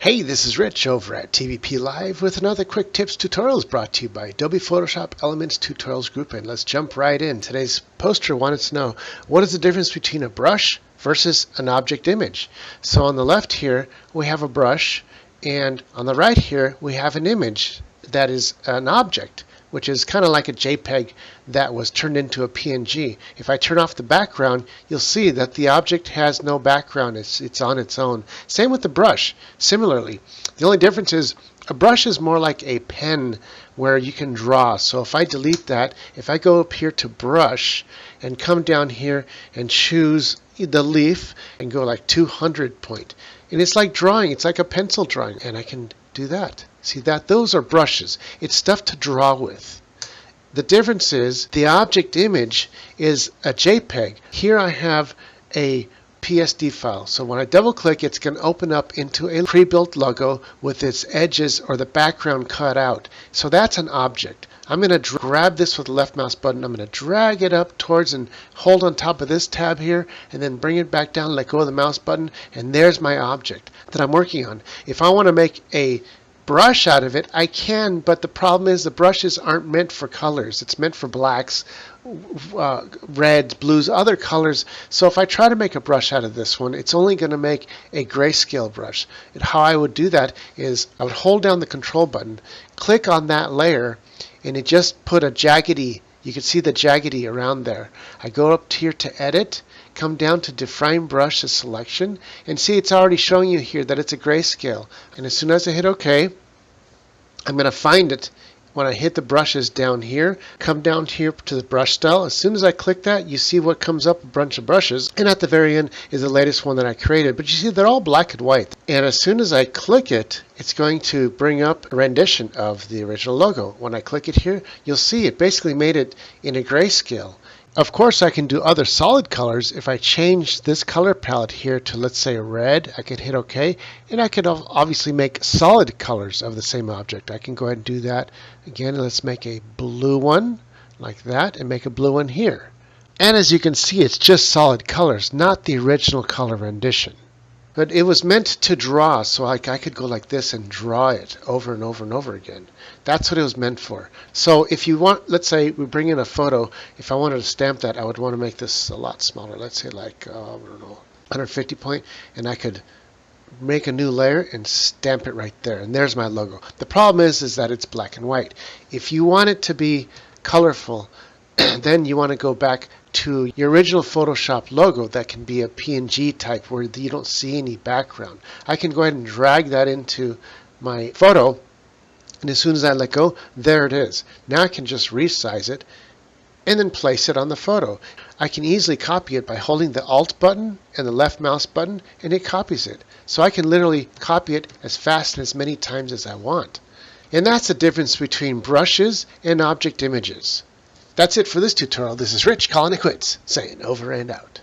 Hey, this is Rich over at TVP Live with another quick tips tutorials brought to you by Adobe Photoshop Elements Tutorials Group, and let's jump right in. Today's poster wanted to know what is the difference between a brush versus an object image. So on the left here we have a brush, and on the right here we have an image that is an object, which is kind of like a JPEG that was turned into a PNG. If I turn off the background, you'll see that the object has no background. It's on its own. Same with the brush. Similarly, the only difference is a brush is more like a pen where you can draw. So if I delete that, if I go up here to brush and come down here and choose the leaf and go like 200 point, and it's like drawing. It's like a pencil drawing, and I can do that. See that? Those are brushes. It's stuff to draw with. The difference is the object image is a JPEG. Here I have a PSD file. So when I double click, it's going to open up into a pre-built logo with its edges or the background cut out. So that's an object. I'm going to grab this with the left mouse button. I'm going to drag it up towards and hold on top of this tab here, and then bring it back down, let go of the mouse button, and there's my object that I'm working on. If I want to make a brush out of it, I can, but the problem is the brushes aren't meant for colors. It's meant for blacks, reds, blues, other colors. So if I try to make a brush out of this one, it's only going to make a grayscale brush. And how I would do that is I would hold down the control button, click on that layer, and it just put a jaggedy. You can see the jaggedy around there. I go up here to edit, come down to define brush as selection, and see it's already showing you here that it's a grayscale. And as soon as I hit OK, I'm going to find it when I hit the brushes down here, come down here to the brush style. As soon as I click that, you see what comes up, a bunch of brushes, and at the very end is the latest one that I created. But you see they're all black and white, and as soon as I click it, it's going to bring up a rendition of the original logo. When I click it here, you'll see it basically made it in a grayscale. Of course, I can do other solid colors. If I change this color palette here to, let's say, red, I can hit OK, and I can obviously make solid colors of the same object. I can go ahead and do that. Again, let's make a blue one like that, and make a blue one here. And as you can see, it's just solid colors, not the original color rendition. But it was meant to draw, so I could go like this and draw it over and over and over again. That's what it was meant for. So if you want, let's say we bring in a photo. If I wanted to stamp that, I would want to make this a lot smaller. Let's say like, I don't know, 150 point, and I could make a new layer and stamp it right there. And there's my logo. The problem is that it's black and white. If you want it to be colorful, then you want to go back to your original Photoshop logo that can be a PNG type where you don't see any background. I can go ahead and drag that into my photo, and as soon as I let go, there it is. Now I can just resize it and then place it on the photo. I can easily copy it by holding the Alt button and the left mouse button, and it copies it. So I can literally copy it as fast and as many times as I want. And that's the difference between brushes and object images. That's it for this tutorial. This is Rich calling it quits, saying over and out.